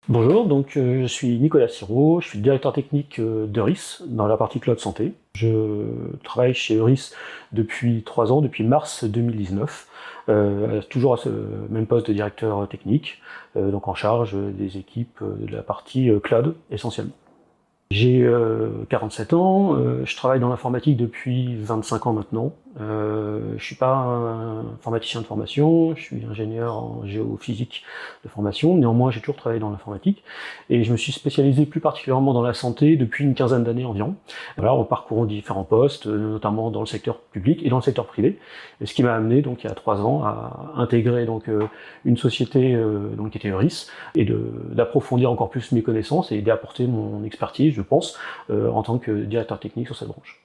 Bonjour, je suis Nicolas Sirot, je suis directeur technique d'Euris dans la partie cloud santé. Je travaille chez Euris depuis 3 ans, depuis mars 2019, toujours à ce même poste de directeur technique, donc en charge des équipes de la partie cloud essentiellement. J'ai 47 ans, je travaille dans l'informatique depuis 25 ans maintenant. Je suis pas un informaticien de formation, je suis ingénieur en géophysique de formation, néanmoins j'ai toujours travaillé dans l'informatique et je me suis spécialisé plus particulièrement dans la santé depuis une quinzaine d'années environ. Voilà, en parcourant différents postes, notamment dans le secteur public et dans le secteur privé, et ce qui m'a amené donc il y a 3 ans à intégrer une société qui était Euris et d'approfondir encore plus mes connaissances et d'apporter mon expertise, je pense, en tant que directeur technique sur cette branche.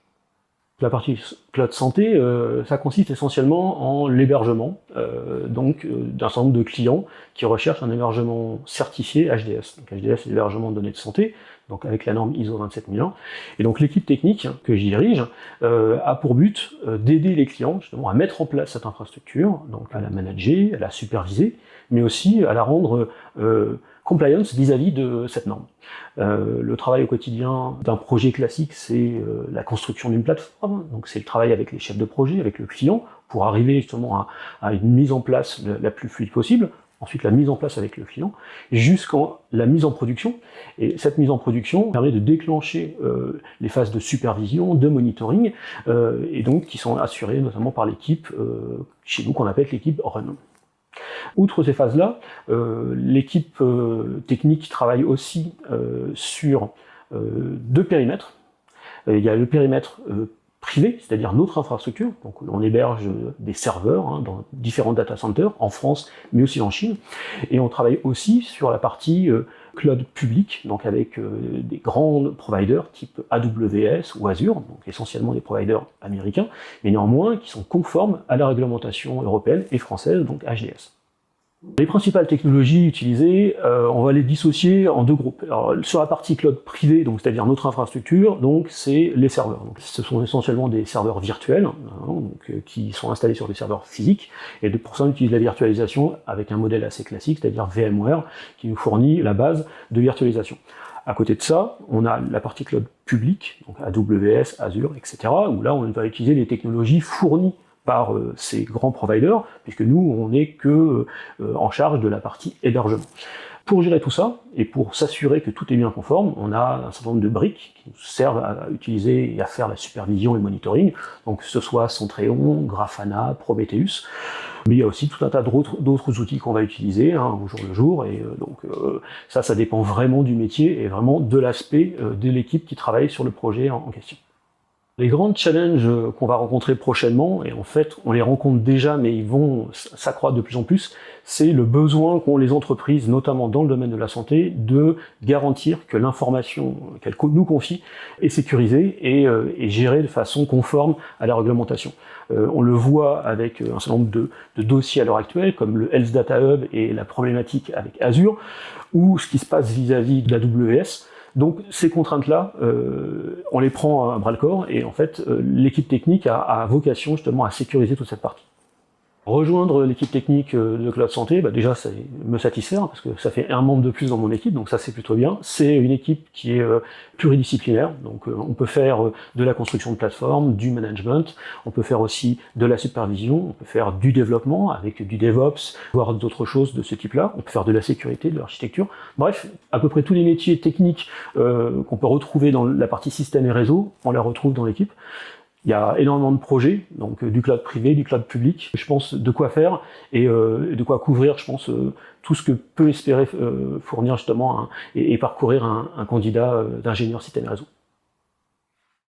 La partie cloud santé, ça consiste essentiellement en l'hébergement d'un certain nombre de clients qui recherchent un hébergement certifié HDS. Donc HDS, c'est l'hébergement de données de santé, donc avec la norme ISO 27001. Et donc l'équipe technique que j'y dirige a pour but d'aider les clients justement à mettre en place cette infrastructure, donc à la manager, à la superviser, mais aussi à la rendre compliance vis-à-vis de cette norme. Le travail au quotidien d'un projet classique, c'est la construction d'une plateforme, donc c'est le travail avec les chefs de projet, avec le client, pour arriver justement à une mise en place la plus fluide possible, ensuite la mise en place avec le client, jusqu'à la mise en production. Et cette mise en production permet de déclencher les phases de supervision, de monitoring, et donc qui sont assurées notamment par l'équipe, chez nous qu'on appelle l'équipe Run. Outre ces phases-là, l'équipe technique travaille aussi sur 2 périmètres. Il y a le périmètre privé, c'est-à-dire notre infrastructure, donc on héberge des serveurs dans différents data centers, en France, mais aussi en Chine, et on travaille aussi sur la partie cloud public, donc avec des grands providers type AWS ou Azure, donc essentiellement des providers américains, mais néanmoins qui sont conformes à la réglementation européenne et française, donc HDS. Les principales technologies utilisées, on va les dissocier en 2 groupes. Alors, sur la partie cloud privé, donc c'est-à-dire notre infrastructure, donc c'est les serveurs. Donc, ce sont essentiellement des serveurs virtuels, qui sont installés sur des serveurs physiques, et pour ça on utilise la virtualisation avec un modèle assez classique, c'est-à-dire VMware, qui nous fournit la base de virtualisation. À côté de ça, on a la partie cloud publique, donc AWS, Azure, etc., où là on va utiliser les technologies fournies par ces grands providers, puisque nous, on n'est que en charge de la partie hébergement. Pour gérer tout ça, et pour s'assurer que tout est bien conforme, on a un certain nombre de briques qui nous servent à utiliser et à faire la supervision et le monitoring, donc que ce soit Centreon, Grafana, Prometheus, mais il y a aussi tout un tas d'autres outils qu'on va utiliser au jour le jour, et ça dépend vraiment du métier et vraiment de l'aspect de l'équipe qui travaille sur le projet en question. Les grands challenges qu'on va rencontrer prochainement, et en fait on les rencontre déjà mais ils vont s'accroître de plus en plus, c'est le besoin qu'ont les entreprises, notamment dans le domaine de la santé, de garantir que l'information qu'elles nous confient est sécurisée et gérée de façon conforme à la réglementation. On le voit avec un certain nombre de dossiers à l'heure actuelle, comme le Health Data Hub et la problématique avec Azure, ou ce qui se passe vis-à-vis de l'AWS. Donc ces contraintes-là, on les prend à bras-le-corps et en fait l'équipe technique a vocation justement à sécuriser toute cette partie. Rejoindre l'équipe technique de Cloud Santé, déjà ça me satisfaire parce que ça fait un membre de plus dans mon équipe, donc ça c'est plutôt bien. C'est une équipe qui est pluridisciplinaire, donc on peut faire de la construction de plateforme, du management, on peut faire aussi de la supervision, on peut faire du développement avec du DevOps, voire d'autres choses de ce type-là, on peut faire de la sécurité, de l'architecture, bref, à peu près tous les métiers techniques qu'on peut retrouver dans la partie système et réseau, on les retrouve dans l'équipe. Il y a énormément de projets, donc du cloud privé, du cloud public. Je pense de quoi faire et de quoi couvrir, je pense, tout ce que peut espérer fournir justement et parcourir un candidat d'ingénieur système et réseau.